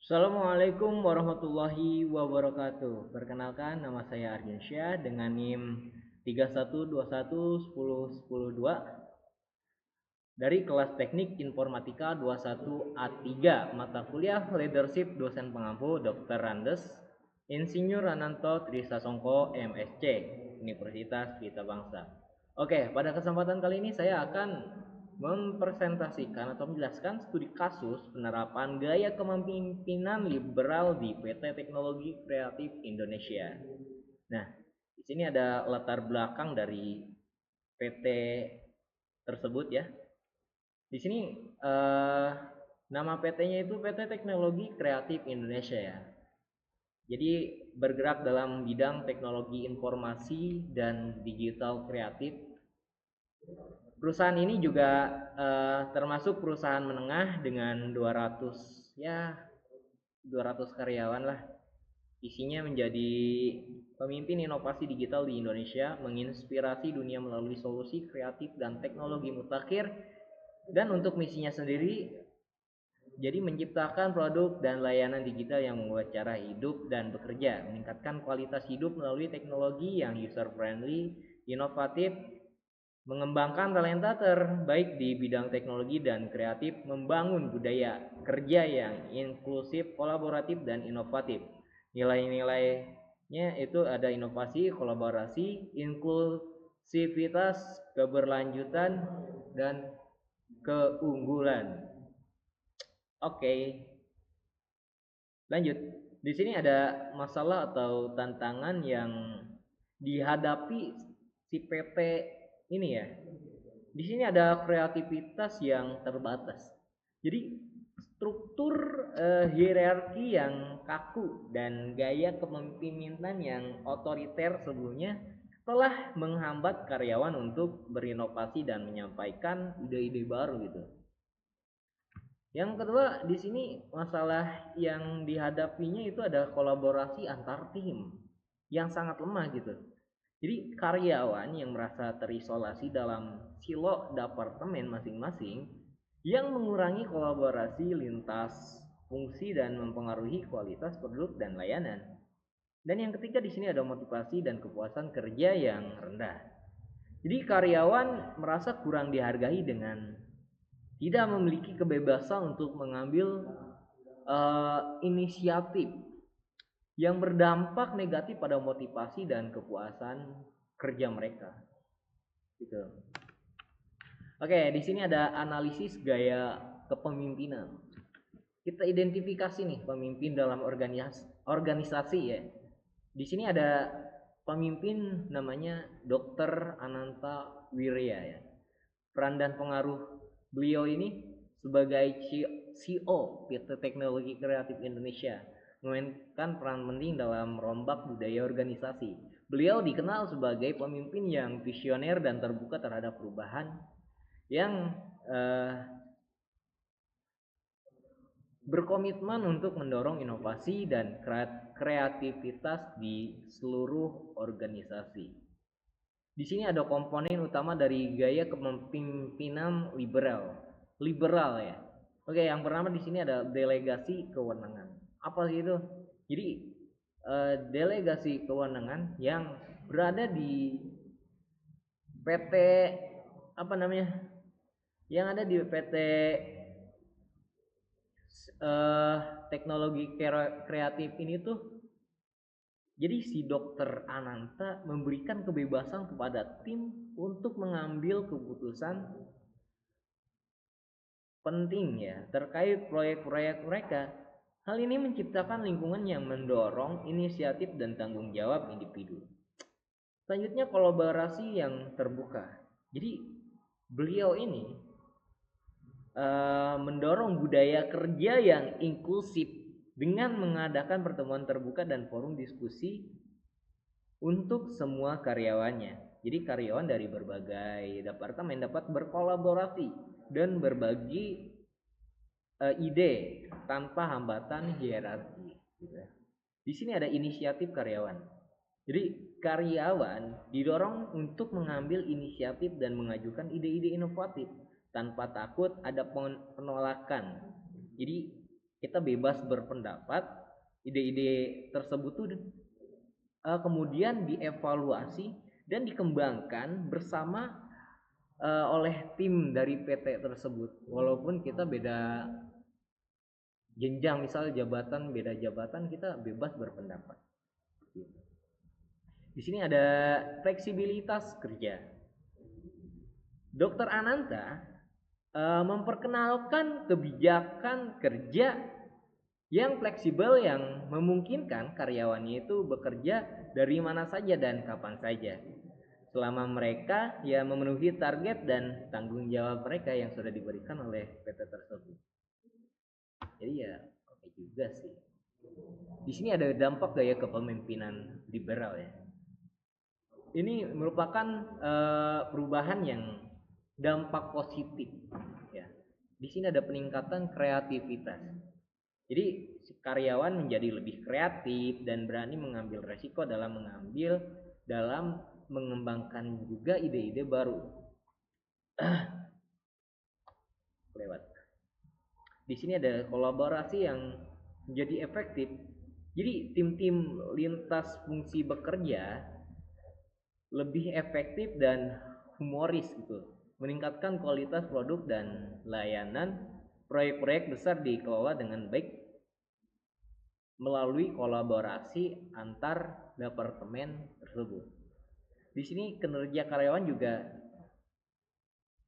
Assalamualaikum warahmatullahi wabarakatuh. Perkenalkan, nama saya Ardiansyah dengan NIM 3121101002 dari kelas Teknik Informatika 21A3, mata kuliah Leadership, dosen pengampu Dr. Randes Insinyur Ananto Trisasongko MSc, Universitas Pelita Bangsa. Oke, pada kesempatan kali ini saya akan mempresentasikan atau menjelaskan studi kasus penerapan gaya kepemimpinan liberal di PT Teknologi Kreatif Indonesia. Nah, di sini ada latar belakang dari PT tersebut ya. Di sini nama PT-nya itu PT Teknologi Kreatif Indonesia ya. Jadi bergerak dalam bidang teknologi informasi dan digital kreatif. Perusahaan ini juga termasuk perusahaan menengah dengan 200 karyawan lah. Isinya menjadi pemimpin inovasi digital di Indonesia, menginspirasi dunia melalui solusi kreatif dan teknologi mutakhir. Dan untuk misinya sendiri, jadi menciptakan produk dan layanan digital yang membuat cara hidup dan bekerja, meningkatkan kualitas hidup melalui teknologi yang user friendly, inovatif, mengembangkan talenta terbaik di bidang teknologi dan kreatif, membangun budaya kerja yang inklusif, kolaboratif, dan inovatif. Nilai-nilainya itu ada inovasi, kolaborasi, inklusivitas, keberlanjutan, dan keunggulan. Oke, lanjut. Di sini ada masalah atau tantangan yang dihadapi si PT ini ya. Di sini ada kreativitas yang terbatas. Jadi struktur hierarki yang kaku dan gaya kepemimpinan yang otoriter sebelumnya telah menghambat karyawan untuk berinovasi dan menyampaikan ide-ide baru gitu. Yang kedua, di sini masalah yang dihadapinya itu ada kolaborasi antar tim yang sangat lemah gitu. Jadi karyawan yang merasa terisolasi dalam silo departemen masing-masing yang mengurangi kolaborasi lintas fungsi dan mempengaruhi kualitas produk dan layanan. Dan yang ketiga, di sini ada motivasi dan kepuasan kerja yang rendah. Jadi karyawan merasa kurang dihargai dengan tidak memiliki kebebasan untuk mengambil inisiatif yang berdampak negatif pada motivasi dan kepuasan kerja mereka. Gitu. Oke, di sini ada analisis gaya kepemimpinan. Kita identifikasi nih pemimpin dalam organisasi ya. Di sini ada pemimpin namanya Dr. Ananta Wirya ya. Peran dan pengaruh beliau ini sebagai CEO PT Teknologi Kreatif Indonesia memainkan peran penting dalam merombak budaya organisasi. Beliau dikenal sebagai pemimpin yang visioner dan terbuka terhadap perubahan yang berkomitmen untuk mendorong inovasi dan kreativitas di seluruh organisasi. Di sini ada komponen utama dari gaya kepemimpinan liberal ya. Oke, yang pertama di sini ada delegasi kewenangan. Apa sih itu? Jadi delegasi kewenangan yang berada di PT apa namanya? Yang ada di PT teknologi kreatif ini tuh, jadi si dokter Ananta memberikan kebebasan kepada tim untuk mengambil keputusan penting ya terkait proyek-proyek mereka. Hal ini menciptakan lingkungan yang mendorong inisiatif dan tanggung jawab individu. Selanjutnya kolaborasi yang terbuka. Jadi beliau ini mendorong budaya kerja yang inklusif dengan mengadakan pertemuan terbuka dan forum diskusi untuk semua karyawannya. Jadi karyawan dari berbagai departemen dapat berkolaborasi dan berbagi ide tanpa hambatan hierarki. Di sini ada inisiatif karyawan. Jadi karyawan didorong untuk mengambil inisiatif dan mengajukan ide-ide inovatif tanpa takut ada penolakan. Jadi kita bebas berpendapat, ide-ide tersebut tuh kemudian dievaluasi dan dikembangkan bersama oleh tim dari PT tersebut, walaupun kita beda jenjang, misal jabatan, beda jabatan, kita bebas berpendapat. Di sini ada fleksibilitas kerja. Dr. Ananta memperkenalkan kebijakan kerja yang fleksibel yang memungkinkan karyawannya itu bekerja dari mana saja dan kapan saja, selama mereka ya memenuhi target dan tanggung jawab mereka yang sudah diberikan oleh PT tersebut. Jadi ya oke juga sih. Di sini ada dampak gaya kepemimpinan liberal ya. Ini merupakan perubahan yang dampak positif ya. Di sini ada peningkatan kreativitas. Jadi karyawan menjadi lebih kreatif dan berani mengambil resiko dalam mengembangkan juga ide-ide baru. Lewat. Di sini ada kolaborasi yang menjadi efektif. Jadi tim-tim lintas fungsi bekerja lebih efektif dan humoris gitu, meningkatkan kualitas produk dan layanan. Proyek-proyek besar dikelola dengan baik melalui kolaborasi antar departemen tersebut. Di sini kinerja karyawan juga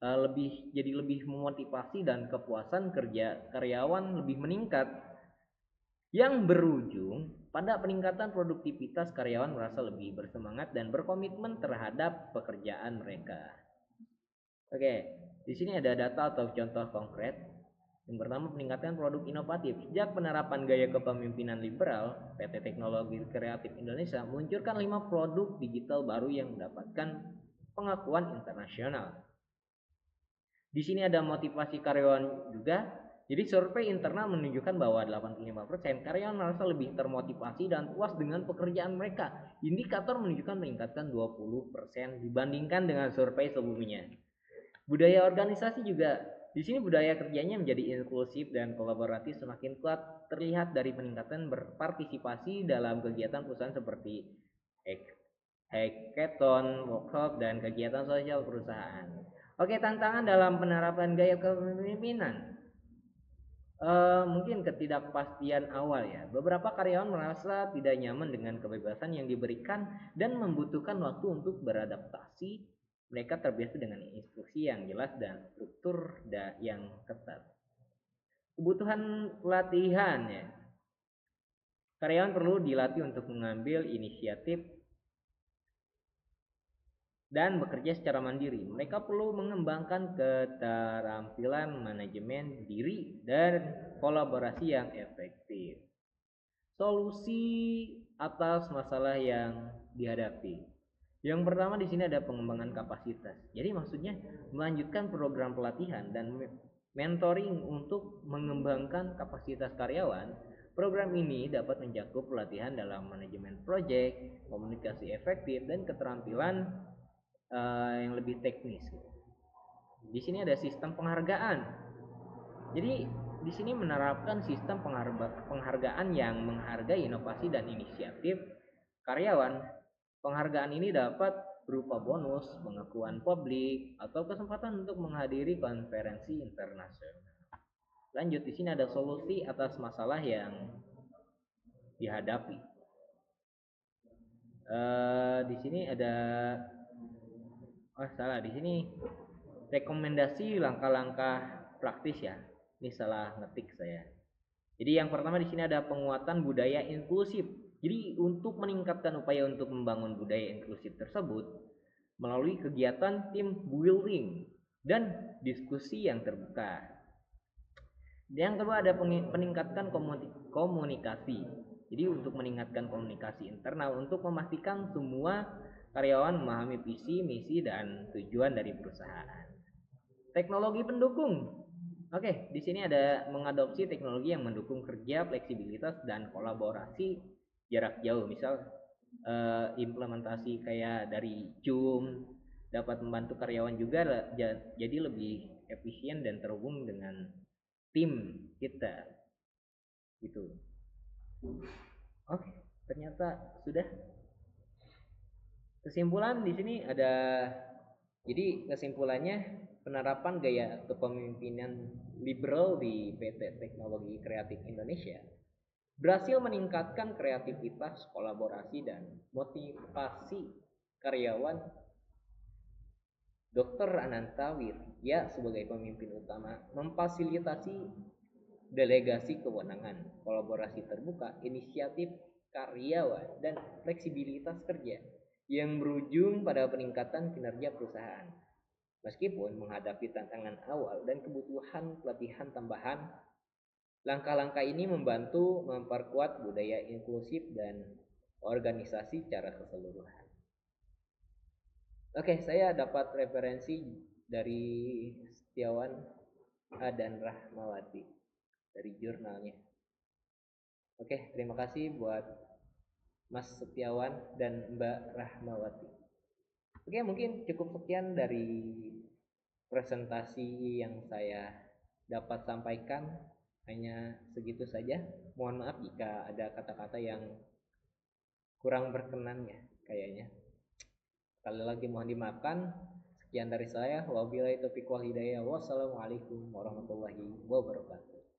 lebih memotivasi dan kepuasan kerja karyawan lebih meningkat, yang berujung pada peningkatan produktivitas. Karyawan merasa lebih bersemangat dan berkomitmen terhadap pekerjaan mereka. Oke, di sini ada data atau contoh konkret. Yang pertama, peningkatan produk inovatif. Sejak penerapan gaya kepemimpinan liberal, PT Teknologi Kreatif Indonesia meluncurkan 5 produk digital baru yang mendapatkan pengakuan internasional. Di sini ada motivasi karyawan juga. Jadi survei internal menunjukkan bahwa 85% karyawan merasa lebih termotivasi dan puas dengan pekerjaan mereka. Indikator menunjukkan meningkatkan 20% dibandingkan dengan survei sebelumnya. Budaya organisasi juga, di sini budaya kerjanya menjadi inklusif dan kolaboratif semakin kuat, terlihat dari peningkatan berpartisipasi dalam kegiatan perusahaan seperti hackathon, workshop, dan kegiatan sosial perusahaan. Oke, tantangan dalam penerapan gaya kepemimpinan. Mungkin ketidakpastian awal ya. Beberapa karyawan merasa tidak nyaman dengan kebebasan yang diberikan dan membutuhkan waktu untuk beradaptasi. Mereka terbiasa dengan instruksi yang jelas dan struktur yang ketat. Kebutuhan pelatihan ya. Karyawan perlu dilatih untuk mengambil inisiatif dan bekerja secara mandiri. Mereka perlu mengembangkan keterampilan manajemen diri dan kolaborasi yang efektif. Solusi atas masalah yang dihadapi. Yang pertama di sini ada pengembangan kapasitas. Jadi maksudnya melanjutkan program pelatihan dan mentoring untuk mengembangkan kapasitas karyawan. Program ini dapat mencakup pelatihan dalam manajemen proyek, komunikasi efektif, dan keterampilan yang lebih teknis. Di sini ada sistem penghargaan. Jadi di sini menerapkan sistem penghargaan yang menghargai inovasi dan inisiatif karyawan. Penghargaan ini dapat berupa bonus, pengakuan publik, atau kesempatan untuk menghadiri konferensi internasional. Lanjut, di sini ada solusi atas masalah yang dihadapi. Di sini ada di sini rekomendasi langkah-langkah praktis ya. Ini salah ngetik saya. Jadi yang pertama di sini ada penguatan budaya inklusif. Jadi untuk meningkatkan upaya untuk membangun budaya inklusif tersebut melalui kegiatan team building dan diskusi yang terbuka. Yang kedua ada peningkatan komunikasi. Jadi untuk meningkatkan komunikasi internal untuk memastikan semua karyawan memahami visi, misi, dan tujuan dari perusahaan. Teknologi pendukung. Oke, di sini ada mengadopsi teknologi yang mendukung kerja, fleksibilitas, dan kolaborasi jarak jauh. Misal implementasi kayak dari Zoom dapat membantu karyawan juga jadi lebih efisien dan terhubung dengan tim kita. gitu. Oke, ternyata sudah. Kesimpulan di sini ada, jadi kesimpulannya penerapan gaya kepemimpinan liberal di PT Teknologi Kreatif Indonesia berhasil meningkatkan kreativitas, kolaborasi, dan motivasi karyawan. Dr. Ananta Wirya sebagai pemimpin utama memfasilitasi delegasi kewenangan, kolaborasi terbuka, inisiatif karyawan, dan fleksibilitas kerja yang berujung pada peningkatan kinerja perusahaan. Meskipun menghadapi tantangan awal dan kebutuhan pelatihan tambahan, langkah-langkah ini membantu memperkuat budaya inklusif dan organisasi secara keseluruhan. Oke, saya dapat referensi dari Setiawan A dan Rahmawati dari jurnalnya. Oke, terima kasih buat Mas Setiawan dan Mbak Rahmawati. Oke, mungkin cukup sekian dari presentasi yang saya dapat sampaikan. Hanya segitu saja. Mohon maaf jika ada kata-kata yang kurang berkenan ya kayaknya. Sekali lagi mohon dimaafkan. Sekian dari saya. Wabillahi taufiq wal hidayah. Wassalamualaikum warahmatullahi wabarakatuh.